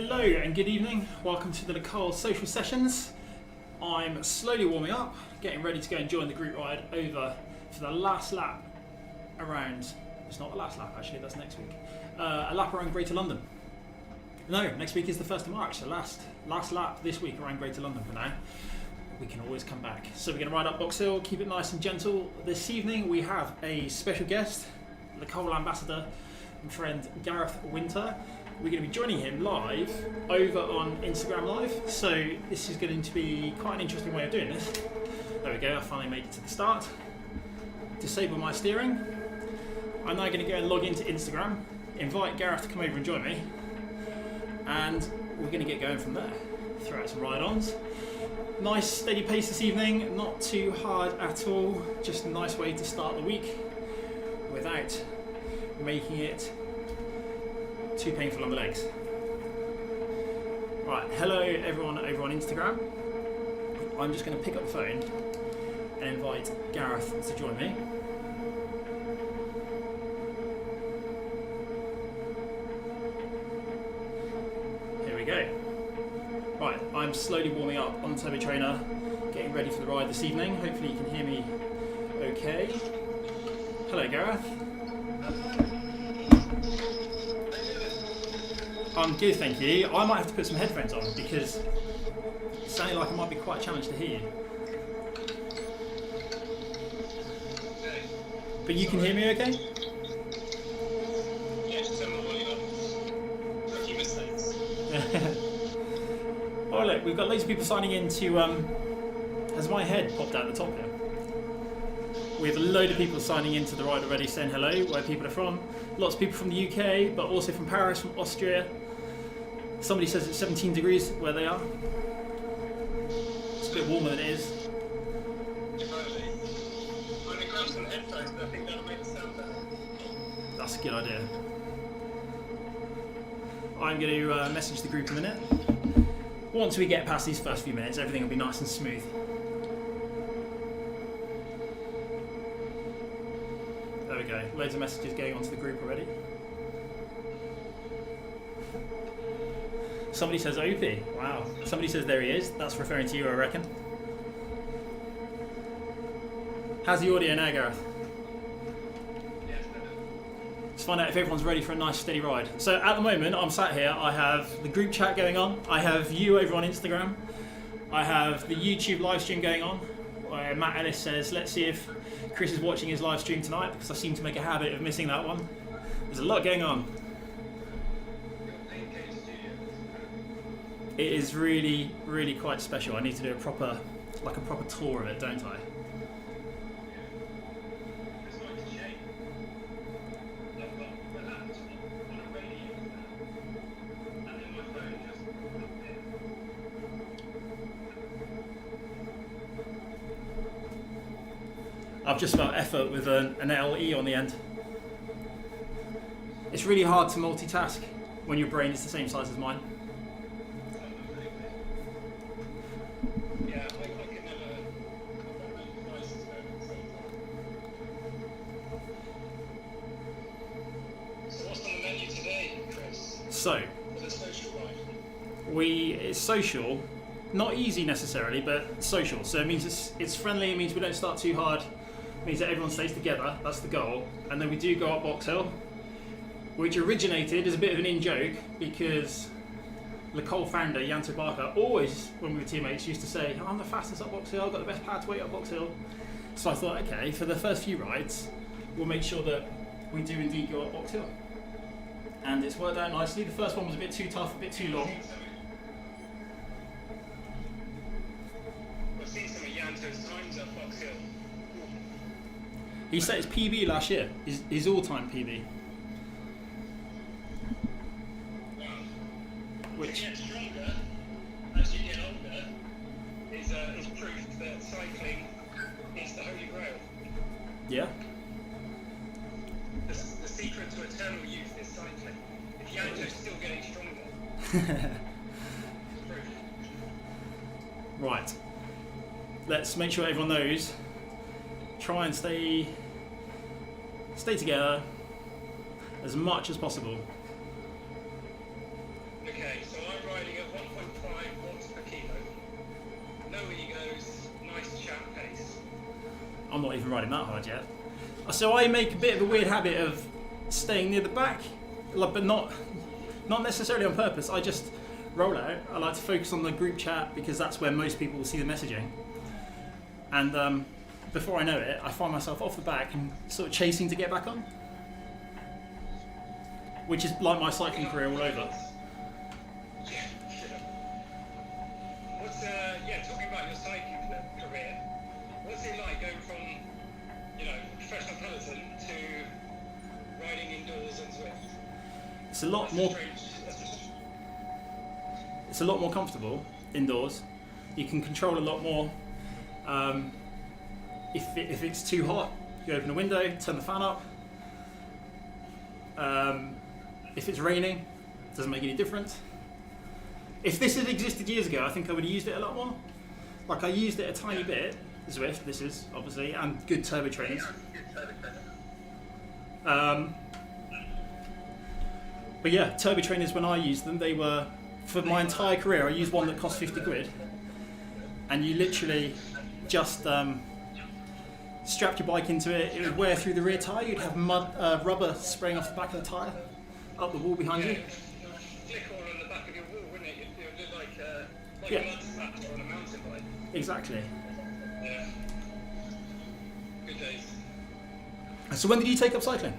Hello and good evening. Welcome to the Col Social Sessions. I'm slowly warming up, getting ready to go and join the group ride over for the last lap around. It's not the last lap actually, that's next week. A lap around Greater London. No, next week is the 1st of March, so last lap this week around Greater London for now. We can always come back. So we're going to ride up Box Hill, keep it nice and gentle. This evening we have a special guest, the Col ambassador and friend Gareth Winter. We're going to be joining him live over on Instagram Live, so this is going to be quite an interesting way of doing this. There we go, I finally made it to the start. Disable my steering. I'm now going to go and log into Instagram, invite Gareth to come over and join me, and we're going to get going from there. Throw out some ride-ons. Nice steady pace this evening, not too hard at all, just a nice way to start the week without making it too painful on the legs. Right, hello everyone over on Instagram. I'm just going to pick up the phone and invite Gareth to join me. Here we go. Right, I'm slowly warming up on the Turbo Trainer, getting ready for the ride this evening. Hopefully you can hear me okay. Hello Gareth. I'm good, thank you. I might have to put some headphones on because it's sounding like it might be quite a challenge to hear you. But you can hear me okay? Yes, I'm holding on. Rookie mistakes. Oh look, we've got loads of people signing in to, has my head popped out the top here? We have a load of people signing into the ride already saying hello, where people are from. Lots of people from the UK, but also from Paris, from Austria. Somebody says it's 17 degrees where they are. It's a bit warmer than it is. I'm going to grab some headphones, but I think that'll make the sound better. That's a good idea. I'm going to message the group in a minute. Once we get past these first few minutes, everything will be nice and smooth. There we go. Loads of messages going onto the group already. Somebody says Opie. Wow. Somebody says there he is. That's referring to you, I reckon. How's the audio now, Gareth? Let's find out if everyone's ready for a nice steady ride. So at the moment, I'm sat here. I have the group chat going on. I have you over on Instagram. I have the YouTube live stream going on. Matt Ellis says, let's see if Chris is watching his live stream tonight, because I seem to make a habit of missing that one. There's a lot going on. It is really, really quite special. I need to do a proper tour of it, don't I? I've just spelled effort with an LE on the end. It's really hard to multitask when your brain is the same size as mine. Yeah, I can never. So what's on the menu today, Chris? So, For the social ride? it's social, not easy necessarily, but social. So it means it's friendly, it means we don't start too hard, it means that everyone stays together, that's the goal. And then we do go up Box Hill, which originated as a bit of an in-joke because the Col founder, Janto Barker, always, when we were teammates, used to say, I'm the fastest up Box Hill, I've got the best power to weight up Box Hill. So I thought, okay, for the first few rides, we'll make sure that we do indeed go up Box Hill. And it's worked out nicely. The first one was a bit too tough, a bit too long. I've seen some of Janto's times up Box Hill. He set his PB last year, his all-time PB. Wow. Which, To get stronger as you get older is proof that cycling is the holy grail. yeah, The secret to eternal youth is cycling. If Janto's still getting stronger, it's proof. right. Let's make sure everyone knows. Try and stay together as much as possible. Okay, so I even riding that hard yet. So I make a bit of a weird habit of staying near the back, but not necessarily on purpose. I just roll out. I like to focus on the group chat because that's where most people will see the messaging. And before I know it, I find myself off the back and sort of chasing to get back on, which is like my cycling career all over. Talking about your cycling career, what's it like going from, professional peloton to riding indoors on Zwift? It's a lot more. It's a lot more comfortable indoors. You can control a lot more. If it's too hot, you open a window, turn the fan up. If it's raining, it doesn't make any difference. If this had existed years ago, I think I would have used it a lot more. Like I used it a tiny bit, Zwift, this is obviously, and good turbo trainers. But yeah, turbo trainers, when I used them, they were, for my entire career, I used one that cost 50 quid. And you literally just strapped your bike into it, it would wear through the rear tyre, you'd have rubber spraying off the back of the tyre, up the wall behind you. It would flick all on the back of your wall, wouldn't it? It would look like a mud flat on a mountain bike. Exactly. Yeah. Good days. So when did you take up cycling?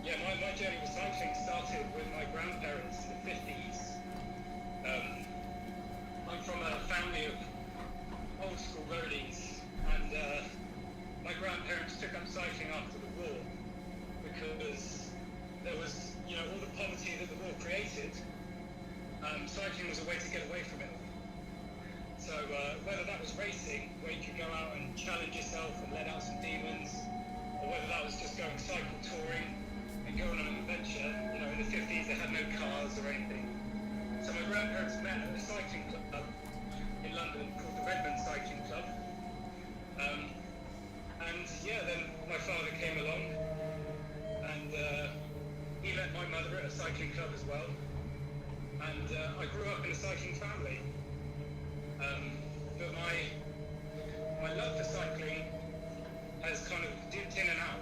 Yeah, my journey with cycling started with my grandparents in the 50s. I'm from a family of old school roadies, and my grandparents took up cycling after the war because there was, all the poverty that the war created. Cycling was a way to get away from it. So whether that was racing, where you could go out and challenge yourself and let out some demons, or whether that was just going cycle touring and going on an adventure, in the 50s they had no cars or anything. So my grandparents met at a cycling club in London called the Redmond Cycling Club. Then my father came along and he met my mother at a cycling club as well. And I grew up in a cycling family. But my love for cycling has kind of dipped in and out.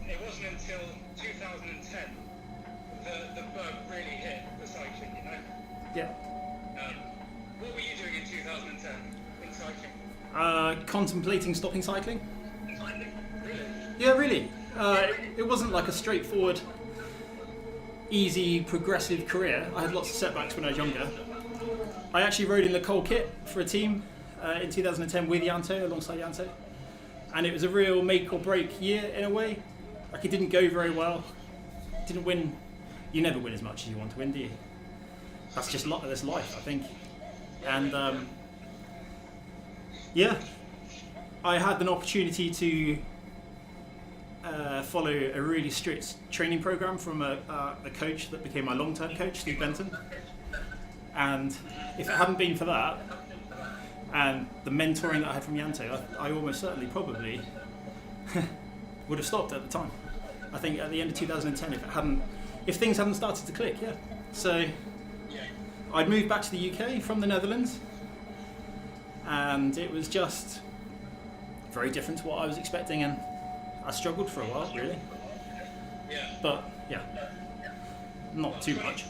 It wasn't until 2010 the bug really hit for cycling, Yeah. What were you doing in 2010 in cycling? Contemplating stopping cycling. Really? Yeah, really. It wasn't like a straightforward, easy, progressive career. I had lots of setbacks when I was younger. I actually rode in the Col kit for a team in 2010 with Yanto, alongside Yanto. And it was a real make or break year in a way. Like it didn't go very well. Didn't win. You never win as much as you want to win, do you? That's just that's life, I think. And I had an opportunity to follow a really strict training program from a coach that became my long-term coach, Steve Benton. And if it hadn't been for that and the mentoring that I had from Yanto, I almost certainly probably would have stopped at the time. I think at the end of 2010, if things hadn't started to click, yeah. So I'd moved back to the UK from the Netherlands, and it was just very different to what I was expecting, and I struggled for a while, really. Yeah. But yeah, not too much.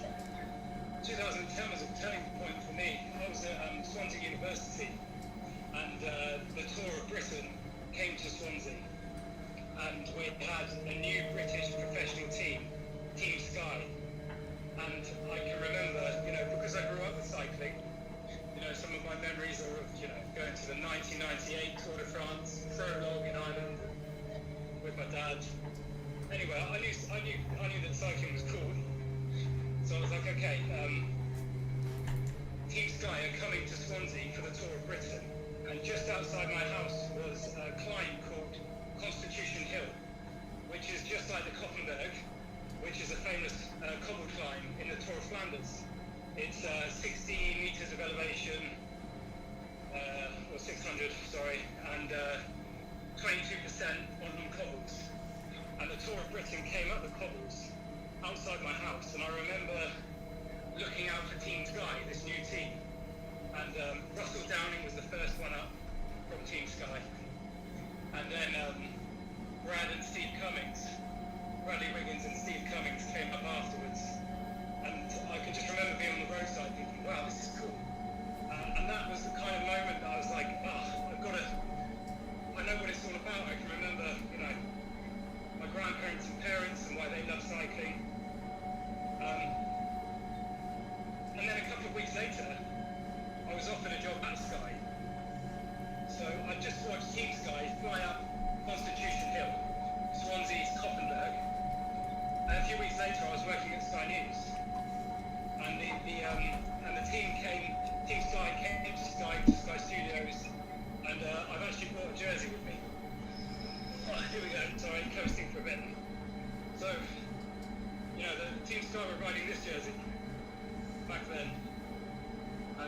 2010 was a turning point for me. I was at Swansea University, and the Tour of Britain came to Swansea, and we had a new British professional team, Team Sky. And I can remember, because I grew up with cycling, some of my memories are of, going to the 1998 Tour de France, prologue in Ireland with my dad. Anyway, I knew that cycling was cool. So I was like, okay, Team Sky are coming to Swansea for the Tour of Britain, and just outside my house was a climb called Constitution Hill, which is just like the Koppenberg, which is a famous cobble climb in the Tour of Flanders. It's 60 metres of elevation, or 600, sorry, and 22% on cobbles. And the Tour of Britain came up the cobbles outside my house, and I remember looking out for Team Sky, this new team, and Russell Downing was the first one up from Team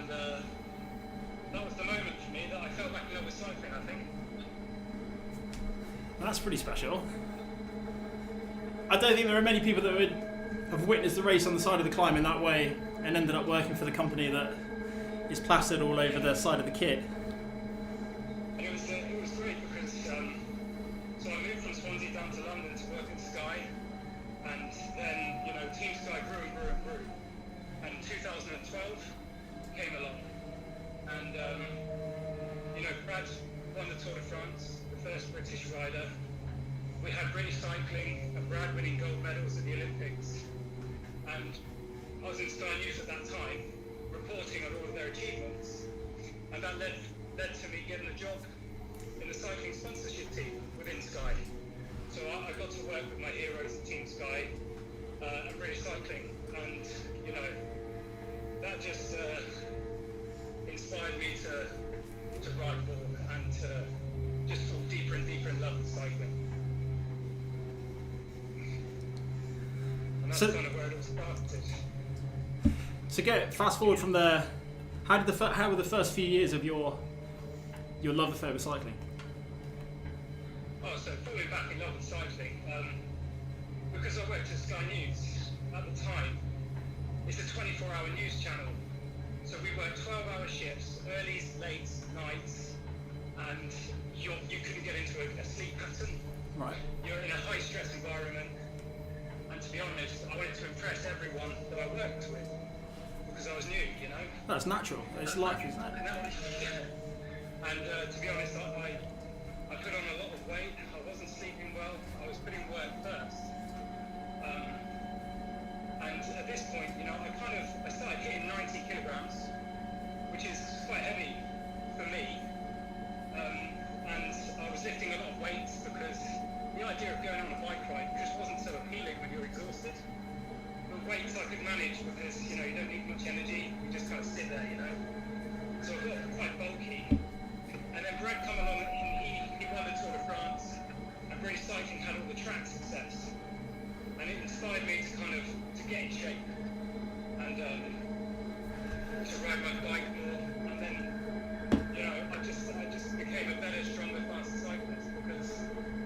And that was the moment for me that I fell back in love with cycling, I think. That's pretty special. I don't think there are many people that would have witnessed the race on the side of the climb in that way and ended up working for the company that is plastered all over the side of the kit. And it was great because so I moved from Swansea down to London to work at Sky, and then Team Sky grew and grew and grew, and 2012 came along, and Brad won the Tour de France, the first British rider. We had British cycling and Brad winning gold medals at the Olympics, and I was in Sky News at that time, reporting on all of their achievements, and that led to me getting a job in the cycling sponsorship team within Sky. So I got to work with my heroes at Team Sky and British Cycling, and that just inspired me to ride more and to just fall deeper and deeper in love with cycling. And that's kind of where it all started. So fast forward from there. How were the first few years of your love affair with cycling? Oh, so falling back in love with cycling, because I worked at Sky News at the time. It's a 24-hour news channel, so we worked 12-hour shifts, earlys, lates, nights, and you couldn't get into a sleep pattern. Right. You're in a high-stress environment, and to be honest, I wanted to impress everyone that I worked with, because I was new, That's natural. It's life, isn't it? And to be honest, I put on a lot of weight. I wasn't sleeping well. I was putting work first. And at this point, I started hitting 90 kilograms, which is quite heavy for me. And I was lifting a lot of weights because the idea of going on a bike ride just wasn't so appealing when you're exhausted. But weights I could manage because, you don't need much energy. You just kind of sit there, So I got quite bulky. And then Brad come along and he won the Tour de France, and British cycling had all the track success. And it inspired me to get in shape and to ride my bike more. And then, I just became a better, stronger, faster cyclist because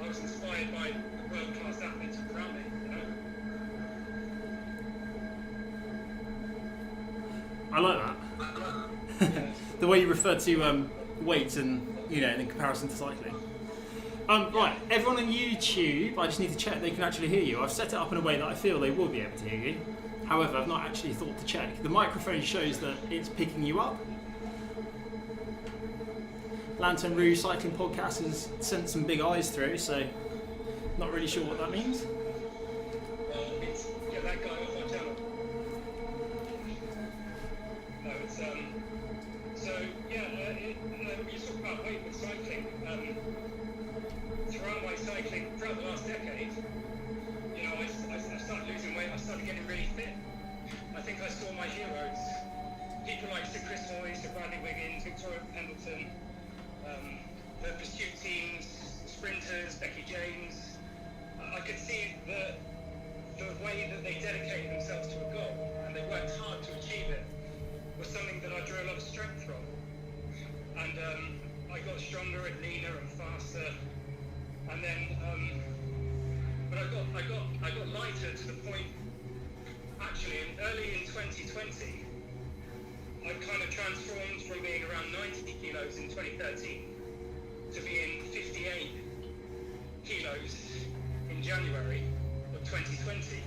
I was inspired by the world-class athletes around me, I like that. The way you refer to weights and in comparison to cycling. Right, everyone on YouTube, I just need to check they can actually hear you. I've set it up in a way that I feel they will be able to hear you. However, I've not actually thought to check. The microphone shows that it's picking you up. Lantern Rouge Cycling Podcast has sent some big eyes through, so not really sure what that means. Get that guy off our channel. No, it's you talk about weight with cycling. Throughout the last decade, I started losing weight. I started getting really fit. I think I saw my heroes, people like Sir Chris Opie, Sir Bradley Wiggins, Victoria Pendleton, the pursuit teams, sprinters, Becky James. I could see the way that they dedicated themselves to a goal and they worked hard to achieve it was something that I drew a lot of strength from. And I got stronger and leaner and faster. And then, but I got lighter to the point. Actually, early in 2020, I kind of transformed from being around 90 kilos in 2013 to being 58 kilos in January of 2020,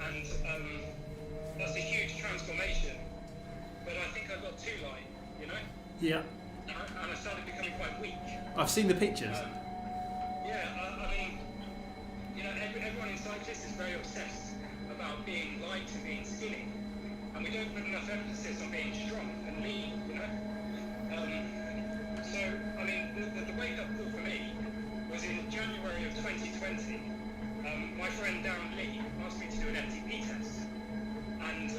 and that's a huge transformation. But I think I got too light, Yeah. And I started becoming quite weak. I've seen the pictures. Everyone in cyclists is very obsessed about being light and being skinny, and we don't put enough emphasis on being strong and lean, the wake-up call for me was in January of 2020. My friend Darren Lee asked me to do an FTP test, and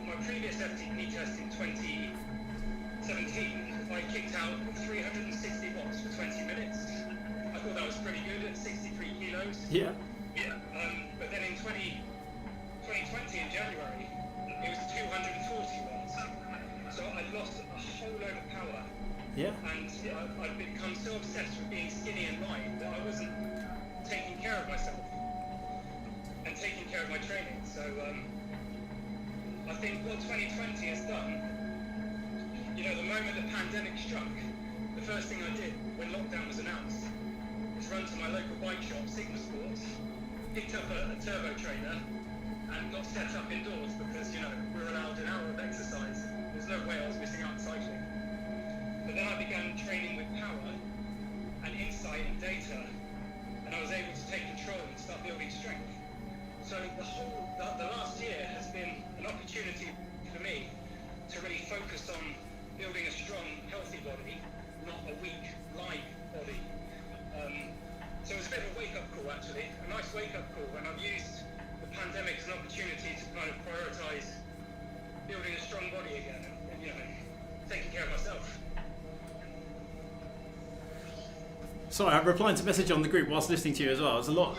my previous FTP test in 2017, I kicked out 360 watts for 20 minutes. I thought that was pretty good at 63 kilos. Yeah. But then in 2020 in January, it was 240 watts. So I lost lost a whole load of power. Yeah. And I'd become so obsessed with being skinny and light that I wasn't taking care of myself and taking care of my training. So I think what 2020 has done, you know, the moment the pandemic struck, the first thing I did when lockdown was announced was run to my local bike shop, Sigma Sports, picked up a turbo trainer and got set up indoors because, you know, we were allowed an hour of exercise. There's no way I was missing out on cycling. But then I began training with power and insight and data, and I was able to take control and start building strength. So the last year has been an opportunity for me to really focus on building a strong, healthy body, not a weak, light body. So it was a bit of a wake-up call, actually, a nice wake-up call, and I've used the pandemic as an opportunity to kind of prioritise building a strong body again and, you know, taking care of myself. Sorry, I'm replying to a message on the group whilst listening to you as well. It's a lot.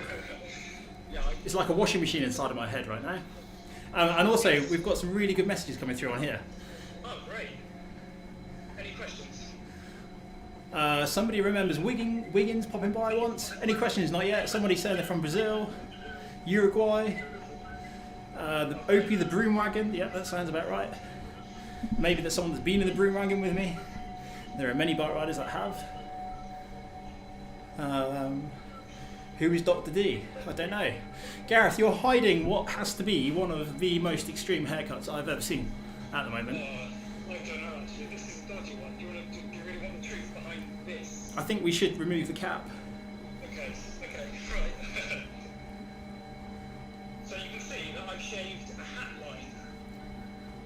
It's like a washing machine inside of my head right now. And also, we've got some really good messages coming through on here. Oh, great. Any questions? Somebody remembers Wiggins popping by once. Any questions? Not yet. Somebody saying they're from Brazil, Uruguay. The Opie, the broom wagon. Yeah, that sounds about right. Maybe there's someone that's been in the broom wagon with me. There are many bike riders that have. Who is Dr. D? I don't know. Gareth, you're hiding what has to be one of the most extreme haircuts I've ever seen at the moment. I don't know, actually. This is a dodgy one. Do you really want the truth behind this? I think we should remove the cap. Okay, right. So you can see that I've shaved a hat line,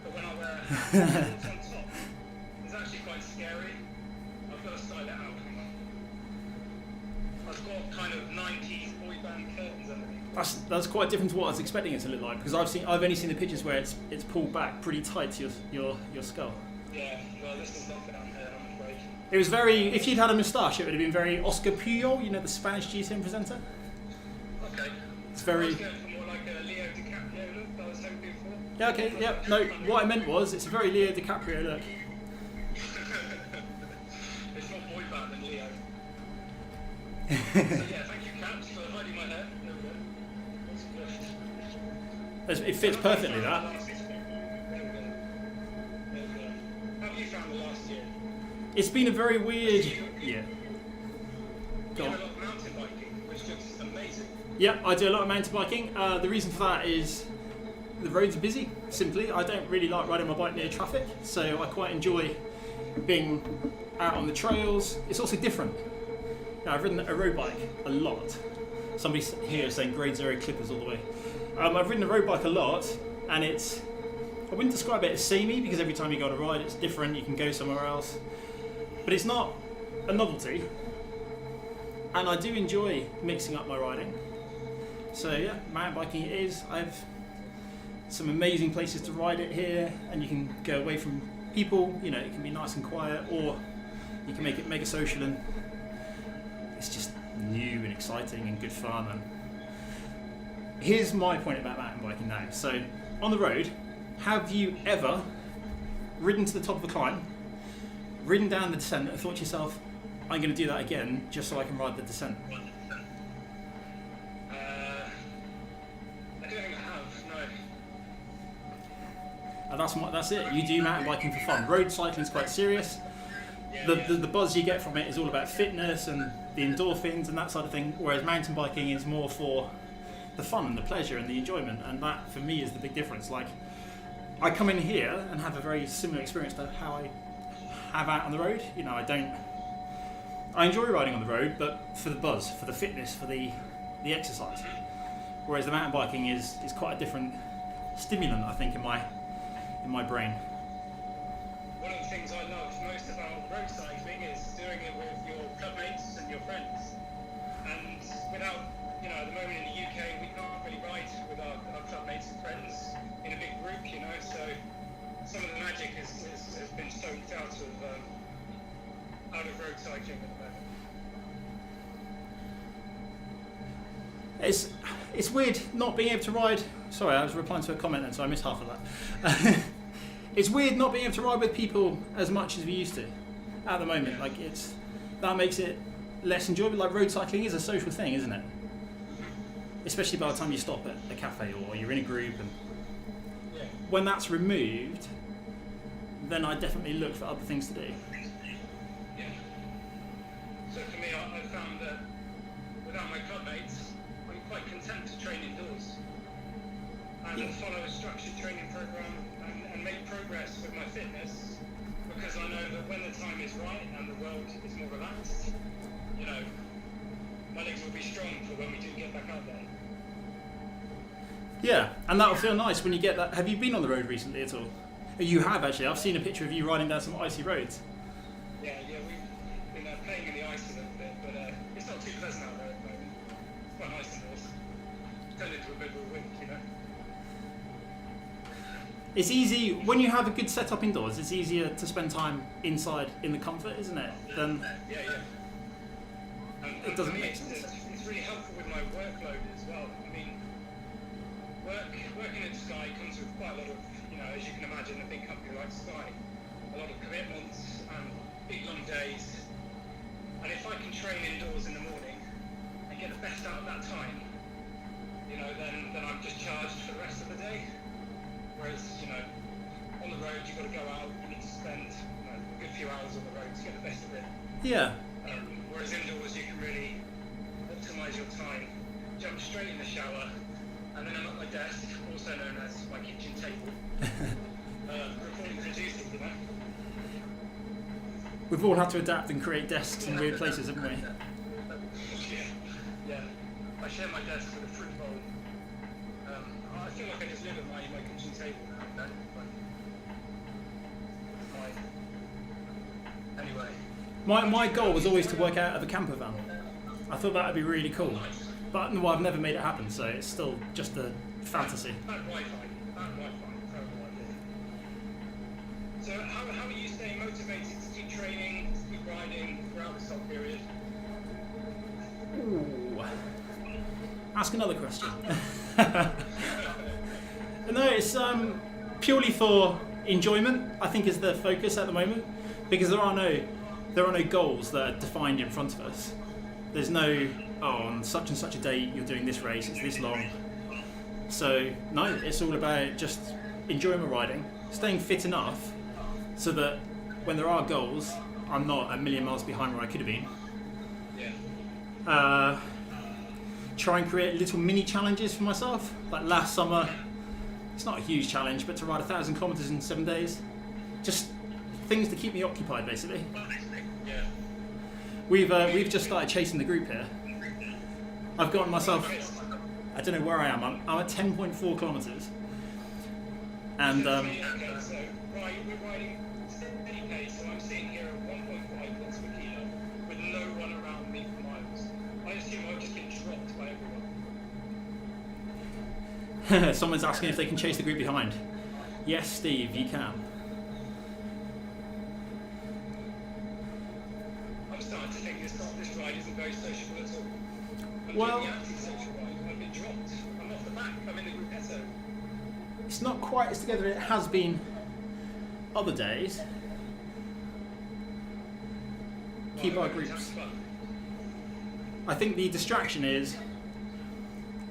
but when I wear a hat, what's on top is actually quite scary. I've got to style it out. I've got kind of 90s boy band curtains underneath. That's quite different to what I was expecting it to look like, because I've only seen the pictures where it's pulled back pretty tight to your skull. Yeah, well, this is not down here, I'm afraid. It was very. If you'd had a moustache, it would have been very Oscar Puyol, you know, the Spanish GTM presenter. Okay. It's very. I was going for more like a Leo DiCaprio look that I was hoping for. Yeah. Okay. Yeah. No. What I meant was, it's a very Leo DiCaprio look. It's more boy band than Leo. So yeah, thank you, Caps, for hiding my hair. There we go. That's a gift. It fits perfectly. That. There we go. How have you found the last year? It's been a very weird. Yeah. You Go do a on. lot of mountain biking, which looks amazing. Yeah, I do a lot of mountain biking. The reason for that is the roads are busy. Simply, I don't really like riding my bike near traffic, so I quite enjoy being out on the trails. It's also different. Now, I've ridden a road bike a lot. Somebody here is saying grade 0 clippers all the way. I've ridden a road bike a lot, and it's. I wouldn't describe it as samey because every time you go on a ride, it's different. You can go somewhere else, but it's not a novelty. And I do enjoy mixing up my riding. So yeah, mountain biking it is. I have some amazing places to ride it here, and you can go away from people. You know, it can be nice and quiet, or you can make it mega social, and it's just new and exciting and good fun. And here's my point about mountain biking now. So on the road, have you ever ridden to the top of a climb, ridden down the descent, and thought to yourself, I'm going to do that again just so I can ride the descent? I don't think I have, no. And that's it. You do mountain biking for fun. Road cycling is quite serious. The buzz you get from it is all about fitness and the endorphins and that sort of thing, whereas mountain biking is more for the fun and the pleasure and the enjoyment, and that for me is the big difference. Like, I come in here and have a very similar experience to how I have out on the road. You know, I enjoy riding on the road, but for the buzz, for the fitness, for the exercise. Whereas the mountain biking is quite a different stimulant, I think, in my brain. One of the things I love most about road cycling is doing it with your club mates and your friends. And without, you know, at the moment in the UK, we can't really ride with our club mates and friends in a big group, you know, so some of the magic has been soaked out of road cycling at the moment. It's weird not being able to ride. Sorry, I was replying to a comment then, so I missed half of that. It's weird not being able to ride with people as much as we used to at the moment. Like that makes it less enjoyable. Like road cycling is a social thing, isn't it? Especially by the time you stop at a cafe or you're in a group, and when that's removed, then I definitely look for other things to do. Yeah. So for me, I found that without my club mates, I'm quite content to train indoors and follow a structured training program and make progress with my fitness, because I know that when the time is right and the world is more relaxed, you know, my legs will be strong for when we do get back out there. Yeah, and that'll feel nice when you get that. Have you been on the road recently at all? You have, actually. I've seen a picture of you riding down some icy roads. Yeah, we've been playing in the ice a little bit, but it's not too pleasant out there at the moment. It's quite nice indoors. Turned into a bit of a wind, you know. It's easy, when you have a good setup indoors, it's easier to spend time inside in the comfort, isn't it? Than Yeah. And it doesn't for me, make sense. It's really helpful with my workload as well. I mean, working at Sky comes with quite a lot of, you know, as you can imagine, a big company like Sky, a lot of commitments and big long days. And if I can train indoors in the morning and get the best out of that time, you know, then I'm just charged for the rest of the day. Whereas, you know, on the road you've got to go out, you need to spend, you know, a good few hours on the road to get the best of it. Yeah. Whereas indoors you can really optimise your time, jump straight in the shower, and then I'm at my desk, also known as my kitchen table, recording, producing, you know. We've all had to adapt and create desks in weird places, haven't we? Yeah. I share my desk with a fruit bowl. I feel like I just live at my kitchen table now, you know? Anyway. My goal was always to work out of a camper van. I thought that would be really cool. But no, I've never made it happen, so it's still just a fantasy. Bad Wi-Fi. Terrible idea. So how are you staying motivated to keep training, to keep riding throughout this whole period? Ooh. Ask another question. No, it's purely for enjoyment, I think, is the focus at the moment, because there are no goals that are defined in front of us. There's no, on such and such a date you're doing this race, it's this long. So no, it's all about just enjoying my riding, staying fit enough so that when there are goals, I'm not a million miles behind where I could have been. Yeah. Try and create little mini challenges for myself. Like last summer, it's not a huge challenge, but to ride 1,000 kilometers in 7 days. Just things to keep me occupied, basically. Yeah. We've just started chasing the group here. I've gotten myself, I don't know where I am, I'm at 10.4 kilometers. And Okay, so we're riding steady pace, so I'm sitting here at 1.5 watts per kilo with no one around me for miles. I assume I'll just get dropped by everyone. someone's asking if they can chase the group behind. Yes, Steve, you can. I'm starting to think this ride isn't very sociable at all. I'm Well, doing the anti-social ride. I've been dropped. I'm off the back. I'm in the gruppetto. it's not quite as together as it has been other days. Keep our groups. I think the distraction is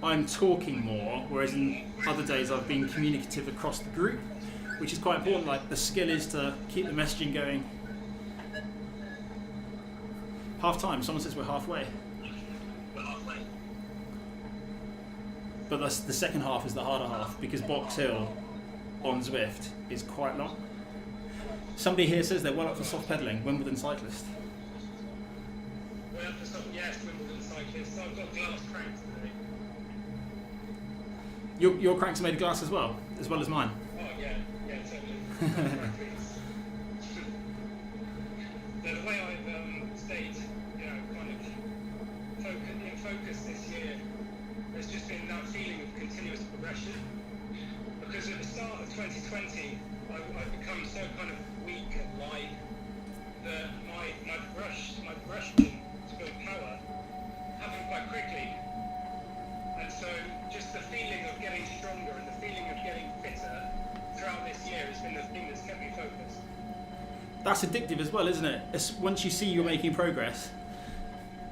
I'm talking more, whereas in other days I've been communicative across the group, which is quite important. Like the skill is to keep the messaging going. Half time, someone says we're halfway. But the second half is the harder half, because Box Hill on Zwift is quite long. Somebody here says they're well up for soft pedalling, Wimbledon cyclist. We're up to some, yes, Wimbledon cyclists. So I've got glass cranks today. Your cranks are made of glass as well as mine. Oh yeah, totally. So the way I've stayed, you know, kind of in focus this year, there's just been that feeling of continuous progression. Because at the start of 2020, I've become so kind of weak and light that my progression to build power happened quite quickly. And so just the feeling of getting stronger and the feeling of getting fitter throughout this year has been the thing that's that's addictive as well, isn't it? Once you see you're making progress,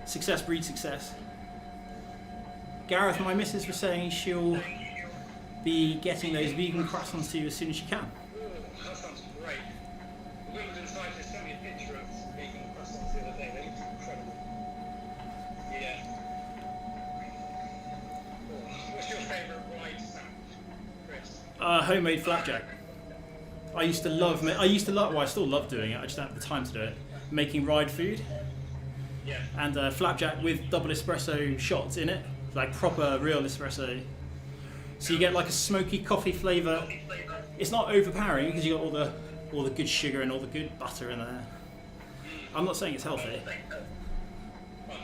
success breeds success. Gareth, my missus was saying she'll be getting those vegan croissants to you as soon as she can. Oh, that sounds great. The Wimbledon cyclist sent me a picture of vegan croissants the other day. They look incredible. Yeah. Oh, what's your favourite ride snack, Chris? Homemade flapjack. I used to love, well, I still love doing it, I just don't have the time to do it. Making ride food. Yeah. And flapjack with double espresso shots in it, like proper real espresso. So you get like a smoky coffee flavour. It's not overpowering because you got all the good sugar and all the good butter in there. I'm not saying it's healthy. Oh no.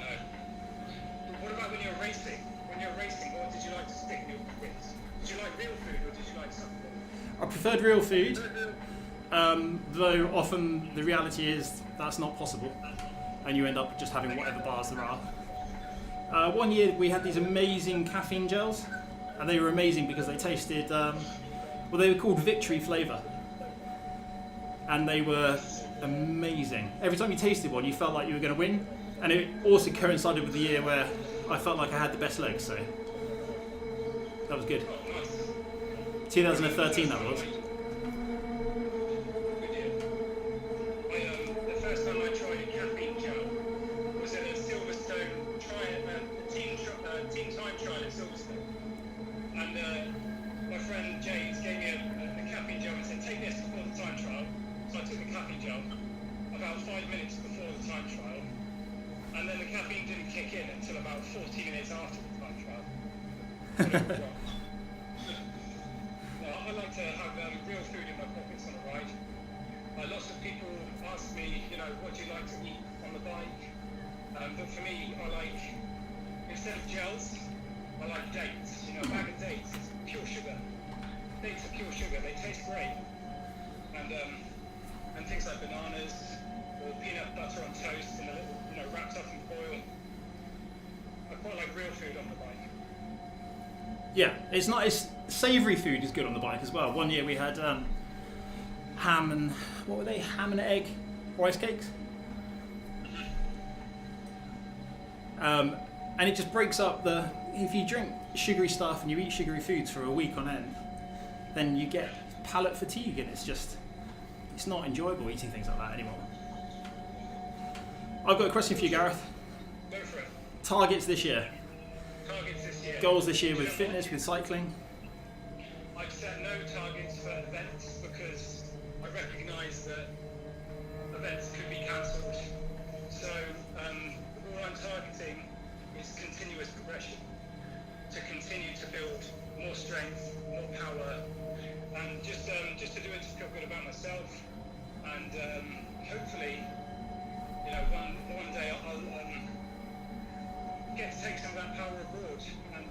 What about when you're racing? When you're racing, what did you like to stick in your pockets? Did you like real food or did you like something? I preferred real food, though often the reality is that's not possible, and you end up just having whatever bars there are. One year we had these amazing caffeine gels, and they were amazing because they tasted, well, they were called Victory flavour, and they were amazing. Every time you tasted one, you felt like you were going to win, and it also coincided with the year where I felt like I had the best legs, so that was good. 2013 that was. The first time I tried a caffeine gel was at a Silverstone team time trial at Silverstone. And my friend James gave me a caffeine gel and said, take this before the time trial. So I took the caffeine gel about 5 minutes before the time trial. And then the caffeine didn't kick in until about 40 minutes after the time trial. I like to have real food in my pockets on a ride. Lots of people ask me, what do you like to eat on the bike? But for me, I like, instead of gels, I like dates. A bag of dates is pure sugar. Dates are pure sugar. They taste great. And things like bananas or peanut butter on toast and a little, wrapped up in foil. I quite like real food on the bike. Yeah, it's savoury food is good on the bike as well. One year we had ham and, what were they? Ham and egg rice cakes. And it just breaks up if you drink sugary stuff and you eat sugary foods for a week on end, then you get palate fatigue and it's not enjoyable eating things like that anymore. I've got a question for you, Gareth. Go for it. Targets this year. Targets this year. Goals this year with fitness, with cycling. I've set no targets for events because I recognise that events could be cancelled. So all I'm targeting is continuous progression, to continue to build more strength, more power, and just to do it to feel good about myself, and hopefully, one day I'll get to take some of that power abroad and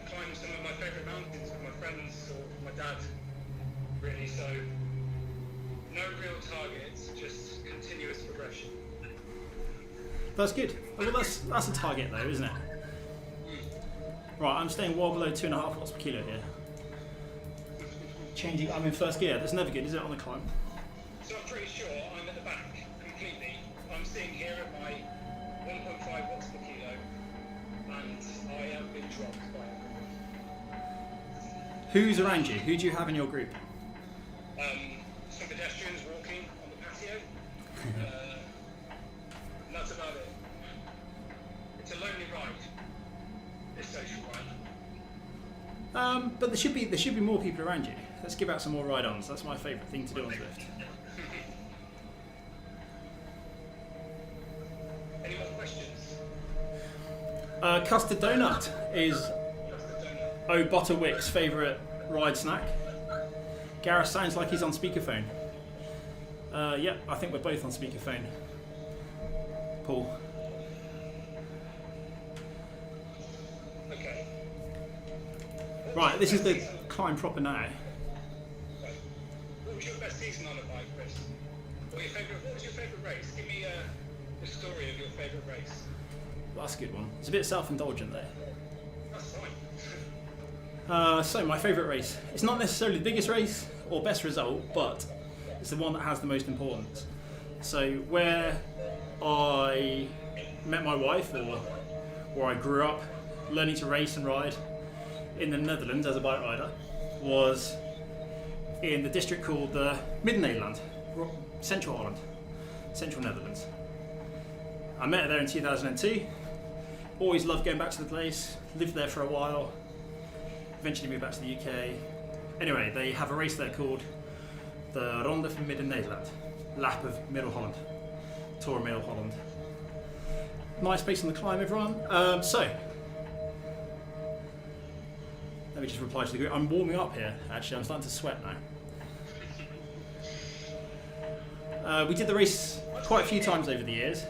climb some of my favourite mountains with my friends or my dad. Really, so no real targets, just continuous progression. That's good. Well, that's a target though, isn't it? Right, I'm staying well below 2.5 watts per kilo here. I'm in first gear. That's never good, is it, on the climb? So I'm pretty sure I'm at the back completely. I'm sitting here at my 1.5 watts per kilo, and I have been dropped by everyone. Who's around you? Who do you have in your group? Some pedestrians walking on the patio. And that's about it. It's a lonely ride. This social ride. But there should be more people around you. Let's give out some more ride-ons. That's my favourite thing to do on Zwift. Any more questions? Custard donut is Butterwick's favourite ride snack. Gareth sounds like he's on speakerphone. Yeah, I think we're both on speakerphone. Paul. Okay. Right, this is the climb proper now. What was your best season on a bike, Chris? What was your favourite race? Give me the story of your favourite race. That's a good one. It's a bit self-indulgent there. That's fine. So my favourite race. It's not necessarily the biggest race or best result, but It's the one that has the most importance. So where I met my wife, or where I grew up learning to race and ride in the Netherlands as a bike rider, was in the district called the Midden-Nederland, Central Holland, Central Netherlands. I met her there in 2002. Always loved going back to the place, lived there for a while, eventually moved back to the UK. Anyway, they have a race there called the Ronde van Midden-Nederland, Lap of Middle Holland, Tour of Middle Holland. Nice place on the climb, everyone. So, let me just reply to the group. I'm warming up here, actually. I'm starting to sweat now. We did the race quite a few times over the years.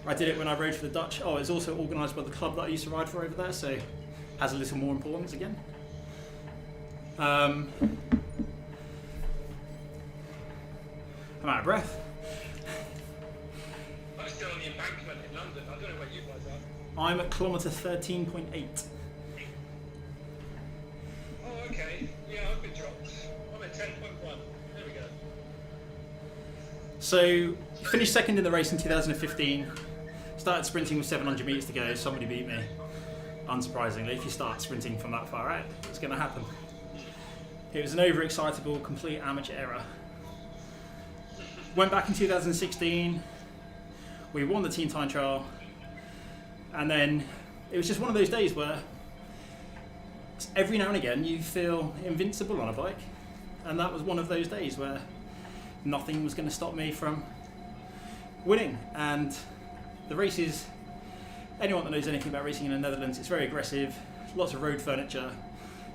I did it when I rode for the Dutch. Oh, it's also organised by the club that I used to ride for over there, so it has a little more importance again. I'm out of breath. I'm still on the embankment in London. I don't know where you guys are. I'm at kilometre 13.8. Oh, okay. Yeah, I've been dropped. I'm at 10.1. There we go. So, finished second in the race in 2015. Started sprinting with 700 metres to go. Somebody beat me. Unsurprisingly, if you start sprinting from that far out, it's going to happen. It was an overexcitable, complete amateur error. Went back in 2016. We won the team time trial. And then it was just one of those days where every now and again you feel invincible on a bike. And that was one of those days where nothing was going to stop me from winning. And the race is, anyone that knows anything about racing in the Netherlands, it's very aggressive, lots of road furniture,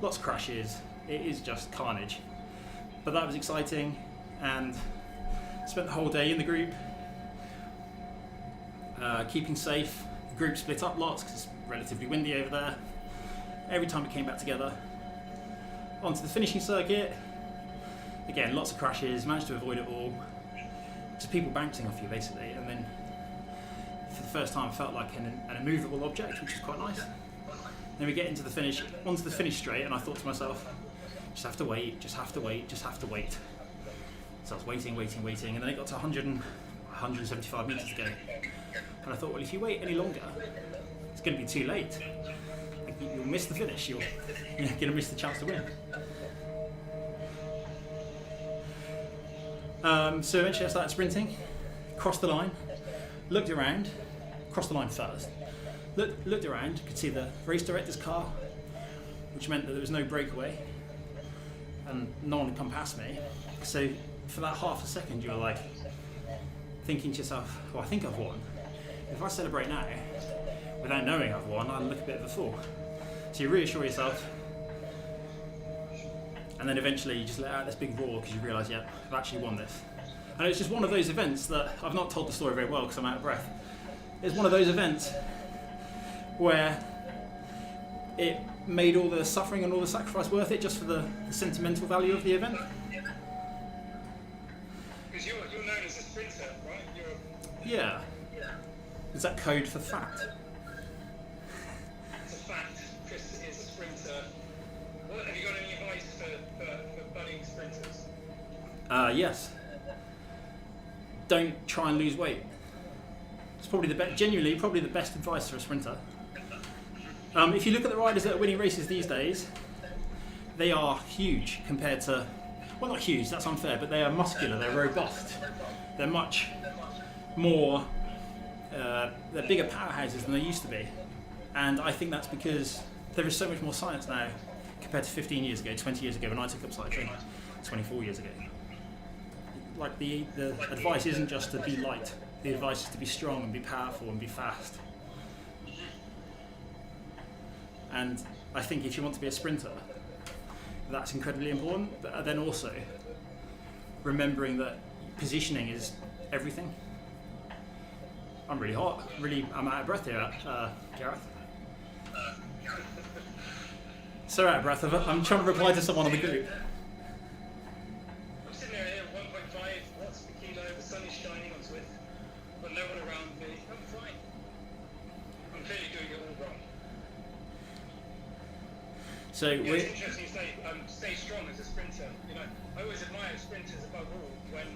lots of crashes. It is just carnage. But that was exciting, and spent the whole day in the group, keeping safe. The group split up lots because it's relatively windy over there. Every time we came back together, onto the finishing circuit. Again, lots of crashes, managed to avoid it all. Just people bouncing off you basically, and then for the first time I felt like an immovable object, which is quite nice. Then we get into the finish, onto the finish straight, and I thought to myself, just have to wait, just have to wait, just have to wait. So I was waiting, and then it got to 175 metres to go. And I thought, well, if you wait any longer, it's going to be too late. You'll miss the finish, you're going to miss the chance to win. So eventually I started sprinting, crossed the line, looked around, crossed the line first, looked around, could see the race director's car, which meant that there was no breakaway and no one had come past me. So for that half a second you were like thinking to yourself, well, I think I've won. If I celebrate now without knowing I've won, I'll look a bit of a fool. So you reassure yourself, and then eventually you just let out this big roar because you realise, yeah, I've actually won this. And it's just one of those events that, I've not told the story very well because I'm out of breath. It's one of those events where it made all the suffering and all the sacrifice worth it just for the sentimental value of the event. Because you're known as a sprinter, right? Yeah. Is that code for fact? It's a fact. Chris is a sprinter. What, have you got any advice for budding sprinters? Yes. Don't try and lose weight. It's probably genuinely probably the best advice for a sprinter. If you look at the riders that are winning races these days, they are huge compared to, well, not huge, that's unfair, but they are muscular, they're robust. They're much more, they're bigger powerhouses than they used to be. And I think that's because there is so much more science now compared to 15 years ago, 20 years ago when I took up cycling, 24 years ago. Like the advice isn't just to be light, the advice is to be strong and be powerful and be fast. And I think if you want to be a sprinter, that's incredibly important, but then also remembering that positioning is everything. I'm really hot, I'm out of breath here, Gareth. So out of breath, I'm trying to reply to someone on the group. I'm sitting there at 1.5 watts per kilo, the sun is shining on Zwift, but no one around me, I'm fine. I'm clearly doing it all wrong. So yeah, it's interesting you say stay strong as a sprinter. You know, I always admire sprinters above all when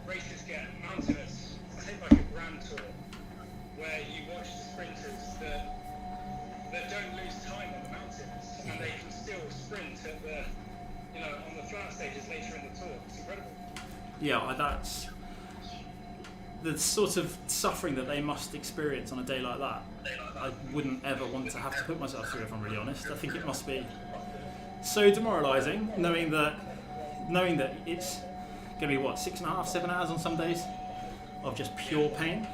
races get mountainous. I think like a Grand Tour, where you watch the sprinters that don't lose time on the mountains and they can still sprint at the, you know, on the flat stages later in the tour. It's incredible. Yeah, that's the sort of suffering that they must experience on a day like that. I wouldn't ever want to have to put myself through, if I'm really honest. I think it must be so demoralising knowing that it's going to be what, 6.5, 7 hours on some days of just pure pain,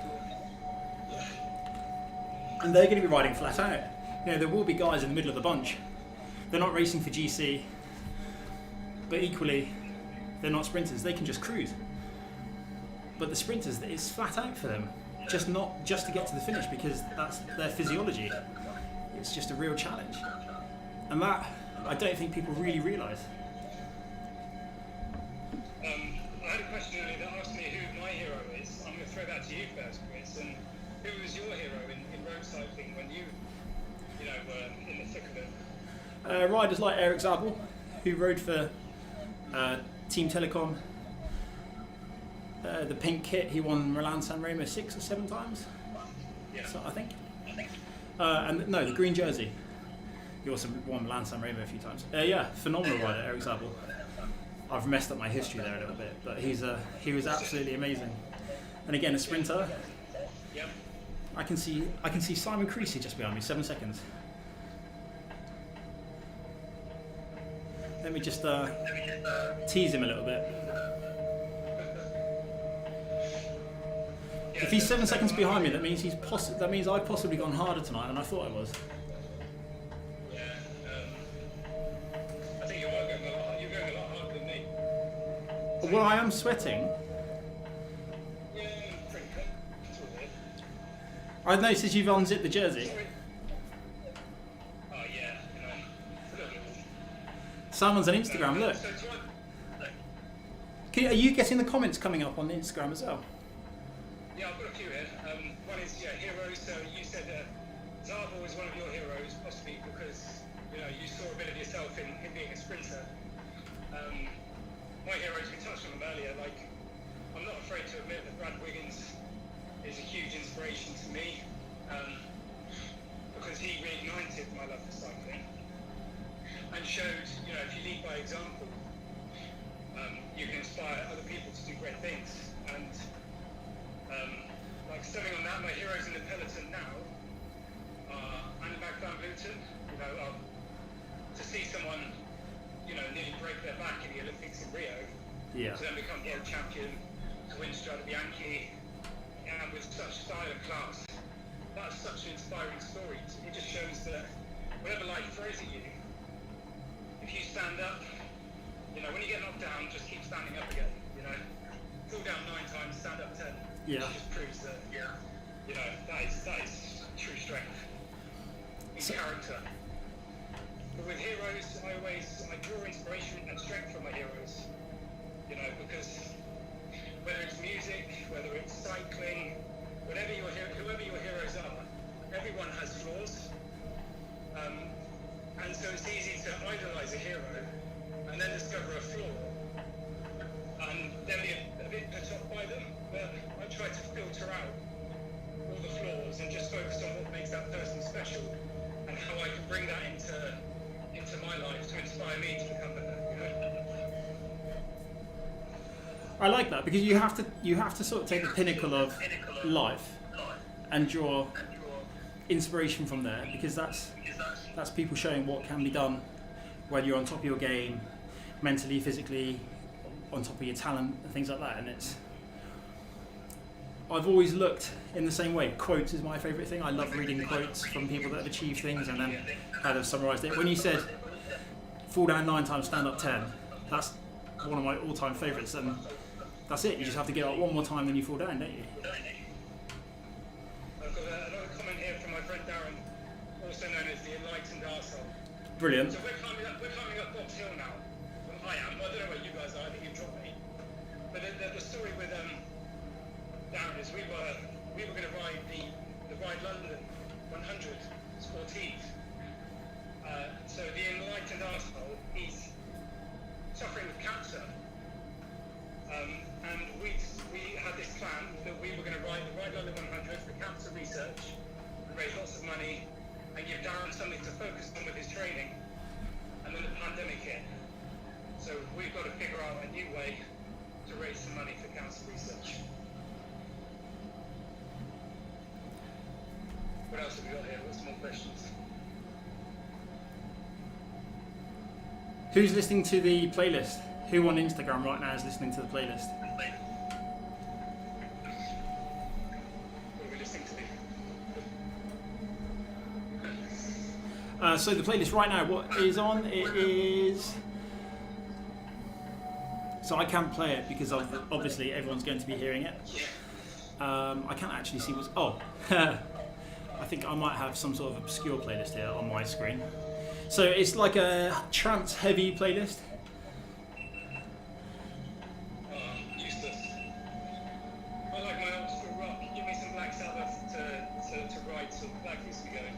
and they're going to be riding flat out. You know, there will be guys in the middle of the bunch. They're not racing for GC, but equally, they're not sprinters. They can just cruise. But the sprinters, it's flat out for them. Not just to get to the finish, because that's their physiology. It's just a real challenge. And that, I don't think people really realise. I had a question earlier that asked me who my hero is. I'm going to throw that to you first, Chris. And who was your hero in road cycling when you know, were in the thick of it? Riders like Eric Zabel, who rode for Team Telecom. The pink kit, he won Milan San Remo 6 or 7 times. Yeah. So, I think. And no, the green jersey. He also won Milan San Remo a few times. Yeah, phenomenal rider, Eric Zabel. I've messed up my history there a little bit, but he was absolutely amazing. And again, a sprinter. Yep. I can see Simon Creasy just behind me. 7 seconds. Let me just tease him a little bit. If he's 7 seconds behind me, that means I've possibly gone harder tonight than I thought I was. Yeah. I think you're going a lot harder than me. Well, I am sweating. Yeah, pretty good. I've noticed you've unzipped the jersey. Oh yeah, you know, it's a little bit. Someone's on Instagram. Look. Are you getting the comments coming up on the Instagram as well? Yeah, I've got a few here. One is heroes. So you said Zabel was one of your heroes, possibly because you know you saw a bit of yourself in being a sprinter. My heroes, we touched on them earlier. Like, I'm not afraid to admit that Brad Wiggins is a huge inspiration to me because he reignited my love for cycling and showed, you know, if you lead by example, you can inspire other people to do great things. And like stemming on that, my heroes in the peloton now are Annemarie van Vleuten. You know, to see someone, you know, nearly break their back in the Olympics in Rio, Yeah. to then become world champion, to win Strade Bianchi, and with such style and class. That's such an inspiring story. It just shows that whatever life throws at you, if you stand up, you know, when you get knocked down, just keep standing up again. You know, fall down 9 times, stand up 10. Yeah. It just proves that, you know, that is true strength in character. But with heroes, I draw inspiration and strength from my heroes. You know, because whether it's music, whether it's cycling, whoever your heroes are, everyone has flaws. And so it's easy to idolise a hero and then discover a flaw and then be a bit put off by them. But I try to filter out all the flaws and just focus on what makes that person special and how I can bring that into my life to inspire me to become better. You know? I like that, because you have to sort of take the pinnacle of life and draw inspiration from there, because that's people showing what can be done when you're on top of your game, mentally, physically, on top of your talent and things like that. And I've always looked in the same way. Quotes is my favourite thing. I love reading quotes from people that have achieved things and then how they've summarised it. When you said fall down 9 times, stand up 10, that's one of my all-time favourites, and that's it. You just have to get up one more time when you fall down, don't you? I've got another comment here from my friend Darren, also known as the Enlightened Arsehole. Brilliant. So we're climbing up Box Hill now. Well, I am. I don't know where you guys are. I think you've dropped me. But the story with Darren is we were going to ride the Ride London 100 sportive, So the enlightened arsehole, he's suffering with cancer. And we had this plan that we were going to ride London 100 for cancer research and raise lots of money and give Darren something to focus on with his training. And then the pandemic hit. So we've got to figure out a new way to raise some money for cancer research. What else have we got here? What's some more questions? Who's listening to the playlist? Who on Instagram right now is listening to the playlist? What are we listening to? So the playlist right now, what is on? It is. So I can't play it because obviously everyone's going to be hearing it. I can't actually see what's. Oh, I think I might have some sort of obscure playlist here on my screen. So it's like a trance heavy playlist. Useless. I like my old school rock. Give me some Black Sabbath to ride some Black used to be going.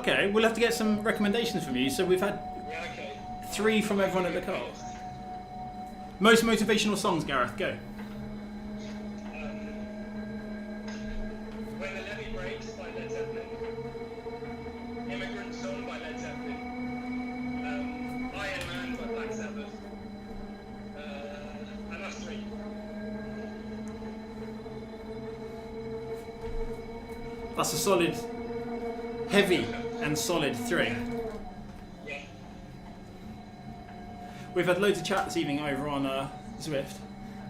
Okay, we'll have to get some recommendations from you. So we've had 3 from everyone at the Col. Most motivational songs, Gareth, go. When the Levee Breaks by Led Zeppelin. Immigrant Song by Led Zeppelin. Iron Man by Black Sabbath. And us 3. That's a solid, heavy and solid 3. Yeah. We've had loads of chat this evening over on Zwift.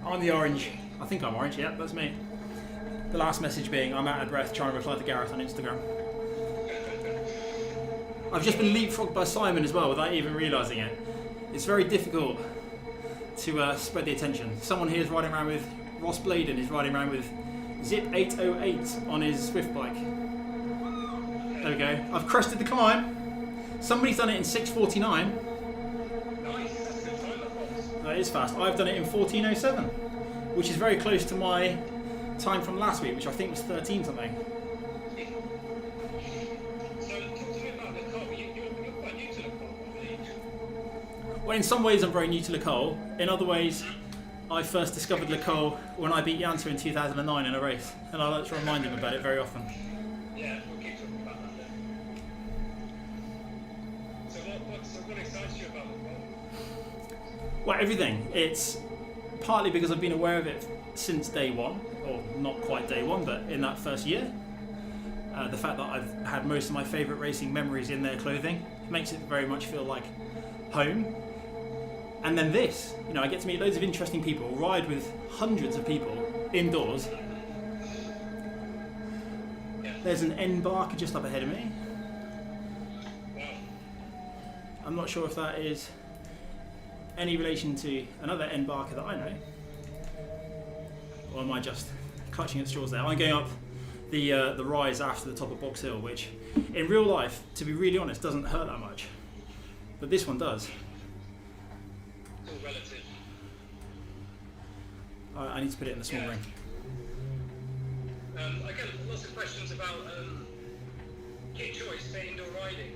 I'm the orange. I think I'm orange, yeah, that's me. The last message being, I'm out of breath trying to reply to Gareth on Instagram. I've just been leapfrogged by Simon as well without even realising it. It's very difficult to spread the attention. Someone here is riding around with, Ross Bladen is riding around with Zip 808 on his Swift bike. There we go. I've crested the climb. Somebody's done it in 6:49. That is fast. I've done it in 14:07, which is very close to my time from last week, which I think was 13 something. So talk to me about the Col. You're quite new to the Col, aren't you? Well, in some ways I'm very new to Le Col. In other ways, I first discovered Le Col when I beat Janto in 2009 in a race, and I like to remind him about it very often. Yeah, we'll keep talking about that then. So what excites you about the Col? Well, everything. It's partly because I've been aware of it since day one, or not quite day one, but in that first year. The fact that I've had most of my favourite racing memories in their clothing makes it very much feel like home. And then this, I get to meet loads of interesting people, ride with hundreds of people indoors. There's an embarker just up ahead of me. I'm not sure if that is any relation to another embarker that I know. Or am I just clutching at straws there? I'm going up the rise after the top of Box Hill, which in real life, to be really honest, doesn't hurt that much. But this one does. It's all relative. I need to put it in the small ring. I get lots of questions about kit choice for indoor riding.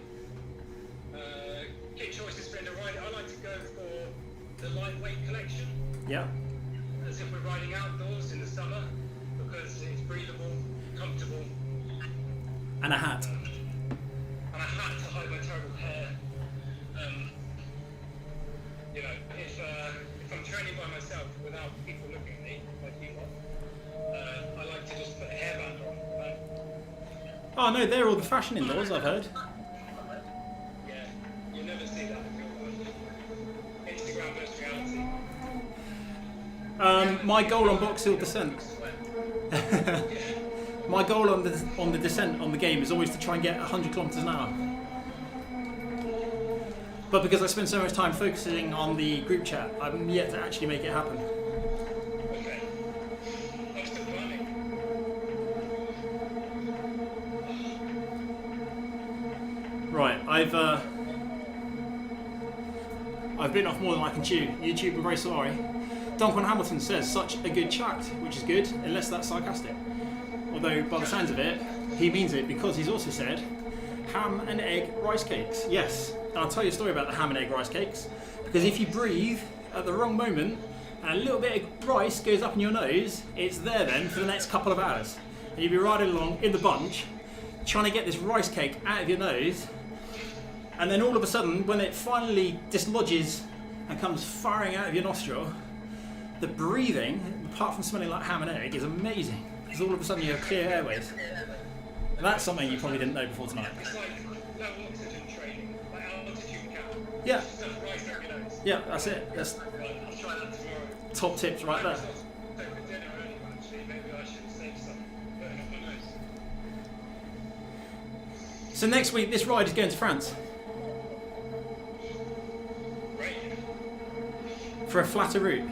Kit choices for indoor riding. I like to go for the lightweight collection. Yeah. As if we're riding outdoors in the summer, because it's breathable, comfortable. And a hat. And a hat to hide my terrible hair. If I'm training by myself without people looking at me, like you lot, I like to just put a hairband on. Oh no, they're all the fashion indoors, I've heard. Yeah, you never see that in real life. Instagram versus reality. My goal on Box Hill Descent. My goal on the descent on the game is always to try and get 100 kilometers an hour. But because I spend so much time focusing on the group chat, I'm yet to actually make it happen. Okay. I'm still climbing. Right, I've bitten off more than I can chew. YouTube, I'm very sorry. Duncan Hamilton says, such a good chat, which is good, unless that's sarcastic. Although, by the sounds of it, he means it, because he's also said, ham and egg rice cakes. Yes, and I'll tell you a story about the ham and egg rice cakes, because if you breathe at the wrong moment and a little bit of rice goes up in your nose, it's there then for the next couple of hours. And you'll be riding along in the bunch, trying to get this rice cake out of your nose, and then all of a sudden, when it finally dislodges and comes firing out of your nostril, the breathing, apart from smelling like ham and egg, is amazing. Because all of a sudden you have clear airways. And that's something you probably didn't know before tonight. It's like low oxygen training, like altitude camp. Yeah. Stuff right up your nose. Yeah, that's it. That's I'll try that tomorrow. top tips right there. So for dinner anyway, actually, maybe I should save some, putting up my nose. So next week, this ride is going to France Great. for a flatter route.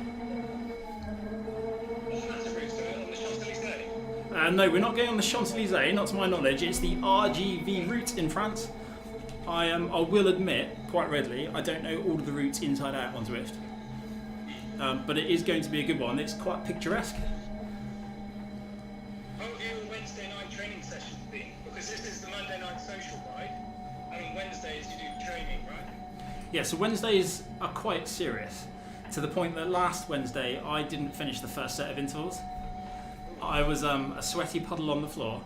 What's that route? So on the Champs-Élysées? No, we're not going on the Champs-Élysées, not to my knowledge. It's the RGV route in France. I will admit, quite readily, I don't know all of the routes inside out on Zwift. But it is going to be a good one. It's quite picturesque. How have your Wednesday night training sessions been? Because this is the Monday night social ride, and on Wednesdays you do training, right? Yeah, so Wednesdays are quite serious, to the point that last Wednesday I didn't finish the first set of intervals. I was a sweaty puddle on the floor.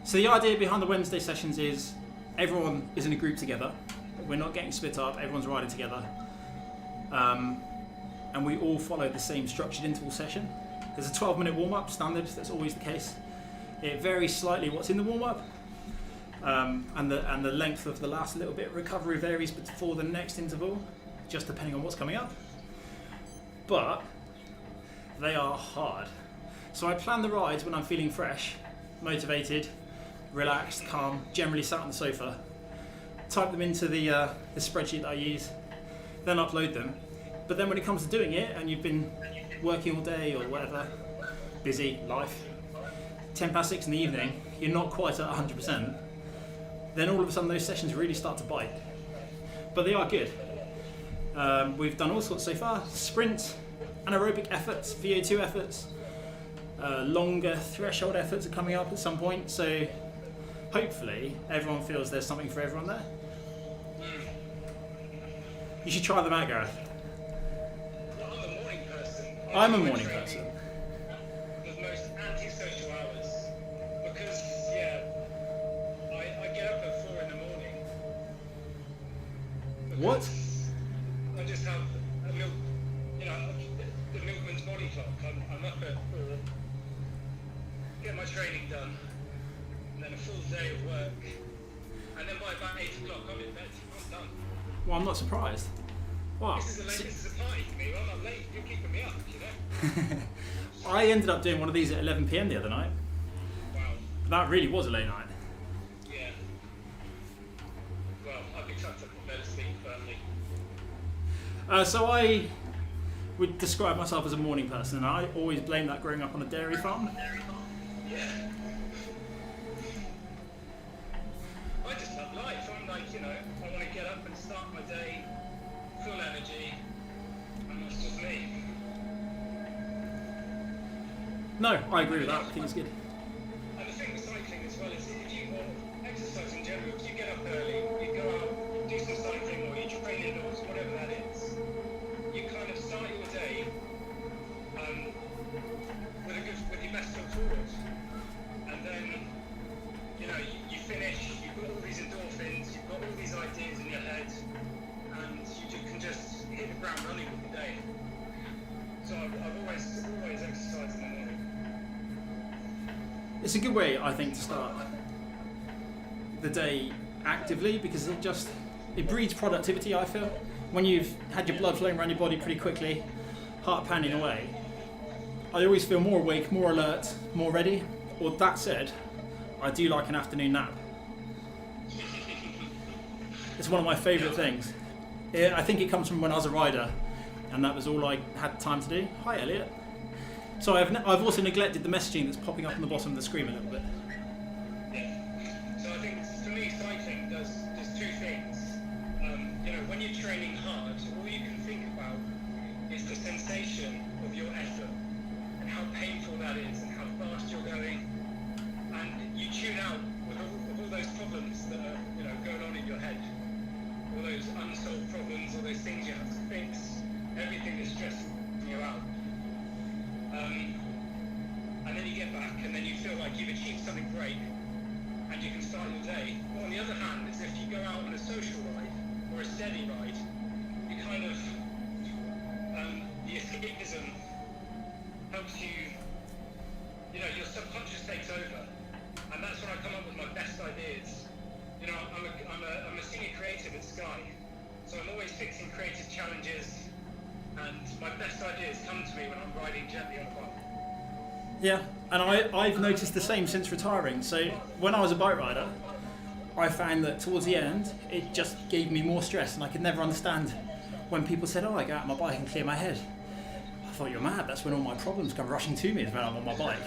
So the idea behind the Wednesday sessions is everyone is in a group together. We're not getting split up, everyone's riding together. And we all follow the same structured interval session. There's a 12-minute warm-up, standard, that's always the case. It varies slightly what's in the warm-up. And the length of the last little bit of recovery varies before the next interval, just depending on what's coming up. But they are hard. So I plan the rides when I'm feeling fresh, motivated, relaxed, calm, generally sat on the sofa, type them into the spreadsheet that I use, then upload them. But then when it comes to doing it, and you've been working all day or whatever, busy, life, 6:10 in the evening, you're not quite at 100%, then all of a sudden those sessions really start to bite. But they are good. We've done all sorts so far: sprints, anaerobic efforts, VO2 efforts, longer threshold efforts are coming up at some point, so hopefully everyone feels there's something for everyone there. You should try them out, Gareth. Well, I'm a morning person. I'm a morning person. The most antisocial hours, because I get up at 4 in the morning. What? I just have a milk, the milkman's body clock. I'm up at 4, get my training done, and then a full day of work, and then by about 8 o'clock I'm in bed. I'm done. Well, I'm not surprised. Wow. This is a party for me. Well, I'm late. You're keeping me up, I ended up doing one of these at 11 PM the other night. Wow. That really was a late night. Yeah. Well, I'd be tucked up in bed asleep firmly. So I would describe myself as a morning person, and I always blame that growing up on a dairy farm. Yeah. I just love life. I'm like, I want to get up and start my day full energy, and that's just me. No, I agree with that. I think it's good. And the thing with cycling as well is if you, or exercise in general, if you get up early, you go out, do some cycling, or you train indoors, whatever that is, you kind of start your day with your best foot forward. And then, you finish, you've got all these endorphins, you've got all these ideas in your head, and you can just hit the ground running with the day. So I've always exercised in the morning. It's a good way, I think, to start the day actively, because it breeds productivity, I feel. When you've had your blood flowing around your body pretty quickly, heart pounding away, I always feel more awake, more alert, more ready. Or that said, I do like an afternoon nap. It's one of my favourite things. I think it comes from when I was a rider, and that was all I had time to do. Hi, Elliot. So I've also neglected the messaging that's popping up on the bottom of the screen a little bit. Yeah. So I think for me, cycling does two things. When you're training hard, all you can think about is the sensation of your effort and how painful that is and how fast you're going, and you tune out with all those problems that are bike, you've achieved something great, and you can start your day. But on the other hand, is if you go out on a social ride or a steady ride, you kind of the escapism helps you. You know, your subconscious takes over, and that's when I come up with my best ideas. You know, I'm a senior creative at Sky, so I'm always fixing creative challenges, and my best ideas come to me when I'm riding gently on a bike. Yeah, and I've noticed the same since retiring. So when I was a bike rider, I found that towards the end, it just gave me more stress, and I could never understand when people said, oh, I go out on my bike and clear my head. I thought, you're mad, that's when all my problems come rushing to me, is when I'm on my bike.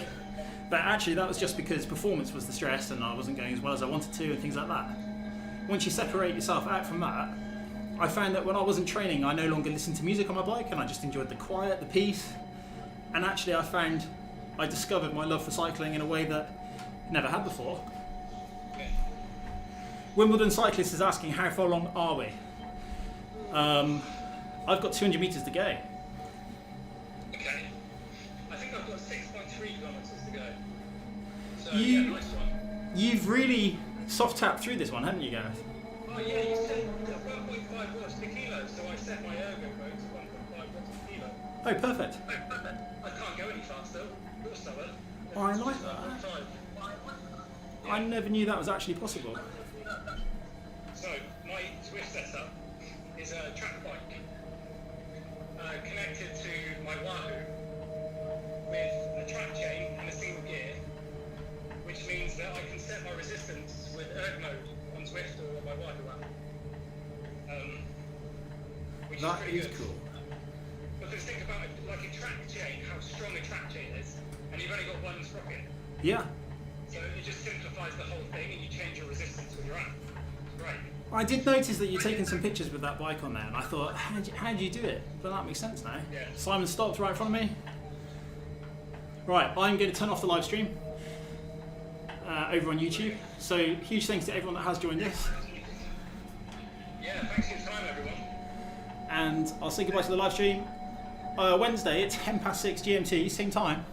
But actually that was just because performance was the stress and I wasn't going as well as I wanted to and things like that. Once you separate yourself out from that, I found that when I wasn't training, I no longer listened to music on my bike and I just enjoyed the quiet, the peace. And actually I discovered my love for cycling in a way that I never had before. Wimbledon Cyclist is asking, how far along are we? I've got 200 metres to go. Okay. I think I've got 6.3 kilometres to go. So, yeah, nice one. You've really soft tapped through this one, haven't you, Gareth? Oh, yeah, you said 1.5 watts per kilo, so I set my ergo mode to 1.5 watts per kilo. Oh, perfect. I can't go any faster. You're slower. I like that. I never knew that was actually possible. So, my Zwift setup is a track bike connected to my Wahoo with a track chain and a single gear, which means that I can set my resistance with erg mode on Zwift or my Wahoo app. Which That is pretty is good. cool. Because think about it, like a track chain, how strong a track chain is, and you've only got one sprocket. Yeah. So it just simplifies the whole thing, and you change your resistance with your app. It's great. I did notice that you're taking some pictures with that bike on there, and I thought, how do you do it? But that makes sense now. Yeah. Simon stopped right in front of me. Right, I'm going to turn off the live stream over on YouTube. So huge thanks to everyone that has joined us. Yeah, thanks for your time, everyone. And I'll say goodbye to the live stream. Wednesday at 6:10 GMT, same time.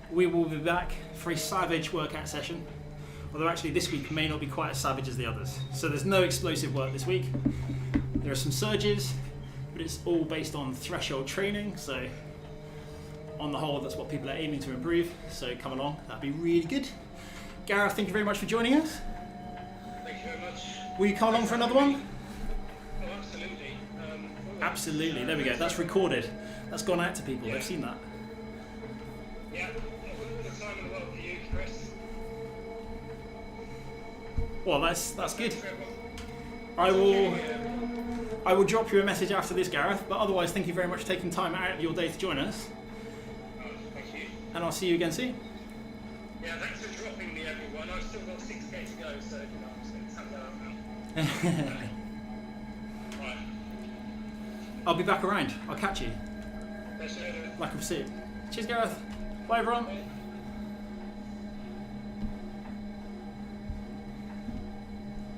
We will be back for a savage workout session. Although actually this week may not be quite as savage as the others. So there's no explosive work this week. There are some surges, but it's all based on threshold training. So on the whole, that's what people are aiming to improve. So come along, that'd be really good. Gareth, thank you very much for joining us. Thank you very much. Will you come along for another one? Oh, absolutely. Absolutely, there we go. That's recorded. That's gone out to people, they've seen that. Yeah, all the time in the world for you, Chris. Well, that's good. I will drop you a message after this, Gareth, but otherwise thank you very much for taking time out of your day to join us. Thank you. And I'll see you again soon. Yeah, thanks for dropping me, everyone. I've still got 6k to go, so I'm just going to tap that out now. Right. I'll be back around. I'll catch you. Catch you later. Like a pursuit. Cheers, Gareth. Bye, everyone. Bye.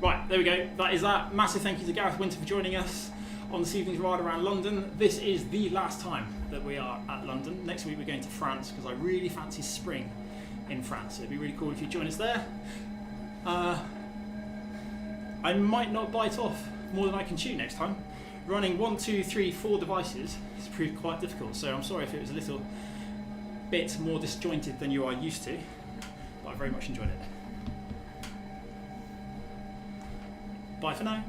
Right, there we go. That is that. Massive thank you to Gareth Winter for joining us on this evening's ride around London. This is the last time that we are at London. Next week we're going to France because I really fancy spring in France. So it'd be really cool if you join us there. I might not bite off more than I can chew next time. Running 1, 2, 3, 4 devices has proved quite difficult, so I'm sorry if it was a little bit more disjointed than you are used to, but I very much enjoyed it. Bye for now.